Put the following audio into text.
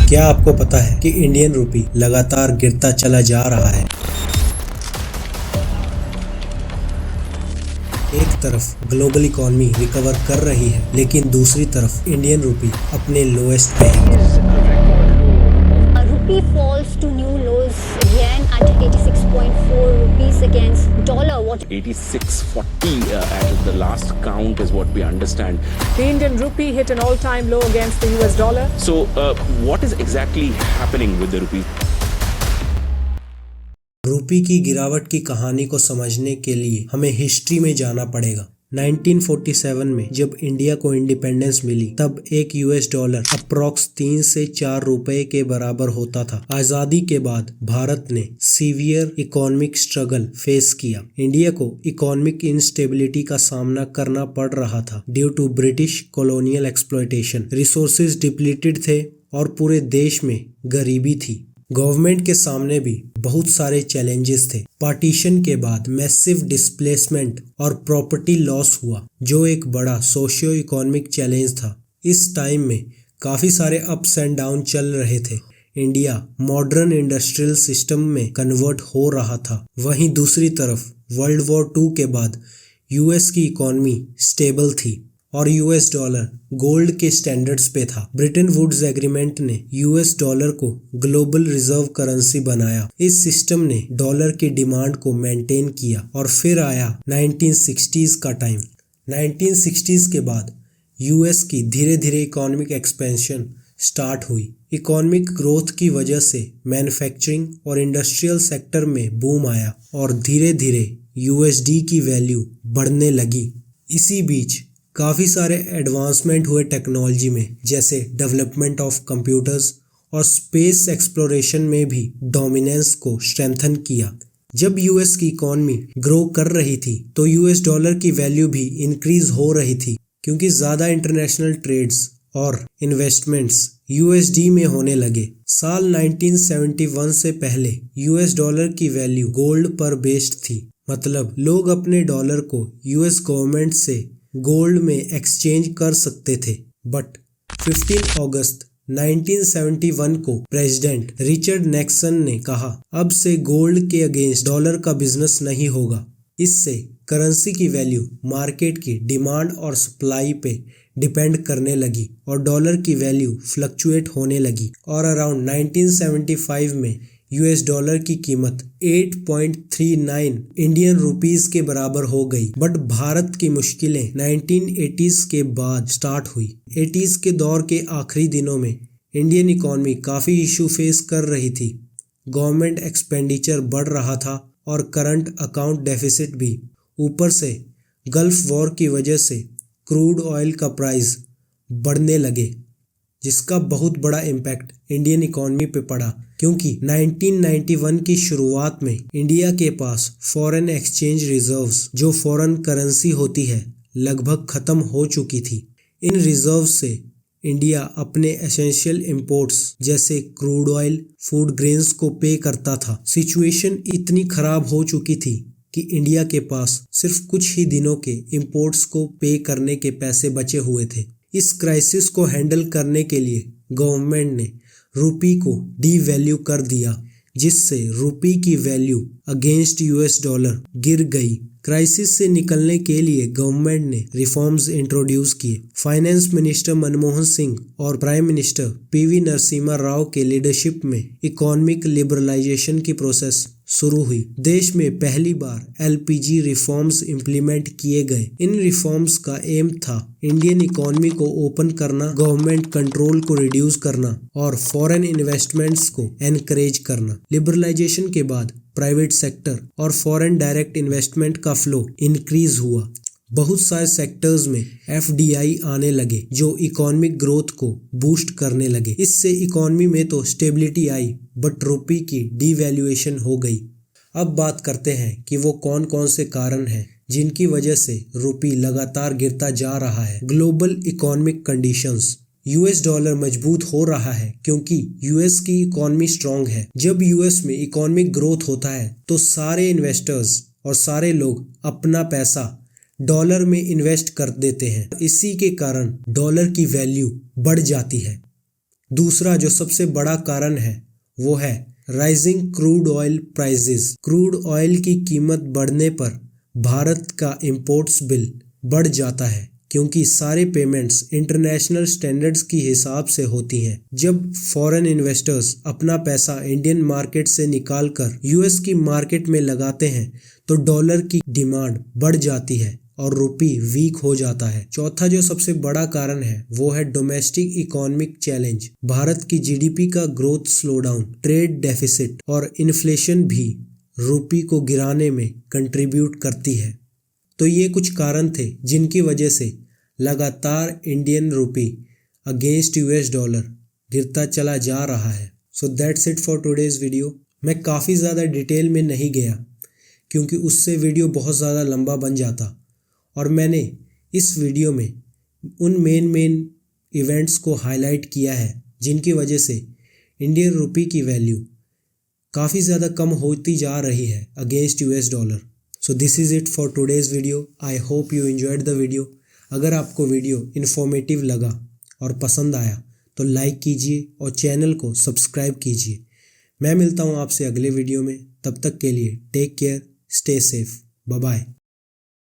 क्या आपको पता है कि इंडियन रूपी लगातार गिरता चला जा रहा है? एक तरफ ग्लोबल इकॉनमी रिकवर कर रही है, लेकिन दूसरी तरफ इंडियन रूपी अपने लोएस्ट पे है। Rupee falls to new lows again at 86.4 rupees against dollar. What 86.40 at the last count is what we understand. The Indian rupee hit an all-time low against the US dollar. So what is exactly happening with the rupee? रूपी की गिरावट की कहानी को समझने के लिए हमें हिस्ट्री में जाना पड़ेगा। 1947 में जब इंडिया को इंडिपेंडेंस मिली, तब एक यूएस डॉलर अप्रॉक्स 3 से 4 रुपए के बराबर होता था। आजादी के बाद भारत ने सीवियर इकोनॉमिक स्ट्रगल फेस किया। इंडिया को इकोनॉमिक इंस्टेबिलिटी का सामना करना पड़ रहा था due to British colonial exploitation. Resources depleted थे और पूरे देश में गरीबी थी। गवर्नमेंट के सामने भी बहुत सारे चैलेंजेस थे। पार्टीशन के बाद मैसिव डिस्प्लेसमेंट और प्रॉपर्टी लॉस हुआ, जो एक बड़ा सोशियो इकोनॉमिक चैलेंज था। इस टाइम में काफ़ी सारे अप्स एंड डाउन चल रहे थे। इंडिया मॉडर्न इंडस्ट्रियल सिस्टम में कन्वर्ट हो रहा था। वहीं दूसरी तरफ वर्ल्ड वॉर 2 के बाद यूएस की इकोनॉमी स्टेबल थी और यूएस डॉलर गोल्ड के स्टैंडर्ड्स पे था। ब्रिटेन वुड्स एग्रीमेंट ने यूएस डॉलर को ग्लोबल रिजर्व करेंसी बनाया। इस सिस्टम ने डॉलर की डिमांड को मेंटेन किया और फिर आया 1960s का टाइम। 1960s के बाद यूएस की धीरे धीरे इकोनॉमिक एक्सपेंशन स्टार्ट हुई। इकोनॉमिक ग्रोथ की वजह से मैन्युफैक्चरिंग और इंडस्ट्रियल सेक्टर में बूम आया और धीरे धीरे यूएसडी की वैल्यू बढ़ने लगी। इसी बीच काफ़ी सारे एडवांसमेंट हुए टेक्नोलॉजी में, जैसे डेवलपमेंट ऑफ कंप्यूटर्स और स्पेस एक्सप्लोरेशन में भी डोमिनेंस को स्ट्रेंथन किया। जब यूएस की इकोनॉमी ग्रो कर रही थी तो यूएस डॉलर की वैल्यू भी इंक्रीज हो रही थी, क्योंकि ज़्यादा इंटरनेशनल ट्रेड्स और इन्वेस्टमेंट्स यूएसडी में होने लगे। साल 1971 से पहले यूएस डॉलर की वैल्यू गोल्ड पर बेस्ड थी, मतलब लोग अपने डॉलर को यूएस गवर्नमेंट से गोल्ड में एक्सचेंज कर सकते थे। बट 15 अगस्त 1971 को प्रेसिडेंट रिचर्ड निक्सन ने कहा, अब से गोल्ड के अगेंस्ट डॉलर का बिजनेस नहीं होगा। इससे करेंसी की वैल्यू मार्केट की डिमांड और सप्लाई पे डिपेंड करने लगी और डॉलर की वैल्यू फ्लक्चुएट होने लगी। और अराउंड 1975 में यूएस डॉलर की कीमत 8.39 इंडियन रुपीस के बराबर हो गई। बट भारत की मुश्किलें 1980s के बाद स्टार्ट हुई। 80s के दौर के आखिरी दिनों में इंडियन इकॉनमी काफ़ी इशू फेस कर रही थी। गवर्नमेंट एक्सपेंडिचर बढ़ रहा था और करंट अकाउंट डेफिसिट भी। ऊपर से गल्फ वॉर की वजह से क्रूड ऑयल का प्राइस बढ़ने लगे, जिसका बहुत बड़ा इम्पैक्ट इंडियन इकॉनमी पे पड़ा, क्योंकि 1991 की शुरुआत में इंडिया के पास फॉरेन एक्सचेंज रिजर्व्स, जो फॉरेन करेंसी होती है, लगभग ख़त्म हो चुकी थी। इन रिजर्व्स से इंडिया अपने एसेंशियल इंपोर्ट्स जैसे क्रूड ऑयल, फूड ग्रेन्स को पे करता था। सिचुएशन इतनी ख़राब हो चुकी थी कि इंडिया के पास सिर्फ कुछ ही दिनों के इंपोर्ट्स को पे करने के पैसे बचे हुए थे। इस क्राइसिस को हैंडल करने के लिए गवर्नमेंट ने रुपी को डीवैल्यू कर दिया, जिससे रुपी की वैल्यू अगेंस्ट यूएस डॉलर गिर गई। क्राइसिस से निकलने के लिए गवर्नमेंट ने रिफॉर्म्स इंट्रोड्यूस किए। फाइनेंस मिनिस्टर मनमोहन सिंह और prime minister PV Narasimha Rao के लीडरशिप में इकोनॉमिक लिबरलाइजेशन की प्रोसेस शुरू हुई। देश में पहली बार एलपीजी रिफॉर्म्स इम्प्लीमेंट किए गए। इन रिफॉर्म्स का एम था इंडियन इकोनॉमी को ओपन करना, गवर्नमेंट कंट्रोल को रिड्यूस करना और फॉरेन इन्वेस्टमेंट्स को एनकरेज करना। लिबरलाइजेशन के बाद प्राइवेट सेक्टर और फॉरेन डायरेक्ट इन्वेस्टमेंट का फ्लो इंक्रीज हुआ। बहुत सारे सेक्टर्स में एफडीआई आने लगे, जो इकोनॉमिक ग्रोथ को बूस्ट करने लगे। इससे इकोनॉमी में तो स्टेबिलिटी आई, बट रुपी की डीवैल्यूएशन हो गई। अब बात करते हैं कि वो कौन कौन से कारण हैं जिनकी वजह से रुपी लगातार गिरता जा रहा है। Global economic conditions. US dollar मजबूत हो रहा है क्योंकि यूएस की इकोनॉमी स्ट्रांग है। जब यूएस में इकोनॉमिक ग्रोथ होता है तो सारे इन्वेस्टर्स और सारे लोग अपना पैसा डॉलर में इन्वेस्ट कर देते हैं। इसी के कारण डॉलर की वैल्यू बढ़ जाती है। दूसरा जो सबसे बड़ा कारण है वो है rising crude oil prices. Crude oil की कीमत बढ़ने पर भारत का इंपोर्ट्स बिल बढ़ जाता है क्योंकि सारे पेमेंट्स इंटरनेशनल स्टैंडर्ड्स की हिसाब से होती हैं। जब फॉरेन इन्वेस्टर्स अपना पैसा इंडियन मार्केट से निकाल कर यूएस की मार्केट में लगाते हैं तो डॉलर की डिमांड बढ़ जाती है और रुपी वीक हो जाता है। चौथा जो सबसे बड़ा कारण है वो है डोमेस्टिक इकोनॉमिक चैलेंज। भारत की जीडीपी का ग्रोथ स्लोडाउन, ट्रेड डेफिसिट और इन्फ्लेशन भी रुपी को गिराने में कंट्रीब्यूट करती है। तो ये कुछ कारण थे जिनकी वजह से लगातार Indian rupee against US dollar गिरता चला जा रहा है। So that's it for today's video. मैं काफ़ी ज़्यादा डिटेल में नहीं गया क्योंकि उससे वीडियो बहुत ज़्यादा लंबा बन जाता, और मैंने इस वीडियो में उन मेन इवेंट्स को हाईलाइट किया है जिनकी वजह से इंडियन रुपी की वैल्यू काफ़ी ज़्यादा कम होती जा रही है against US dollar. So this is it for today's video. I hope you enjoyed the video. अगर आपको वीडियो इन्फॉर्मेटिव लगा और पसंद आया तो लाइक कीजिए और चैनल को सब्सक्राइब कीजिए। मैं मिलता हूँ आपसे अगले वीडियो में। तब तक के लिए take care, stay safe, bye bye.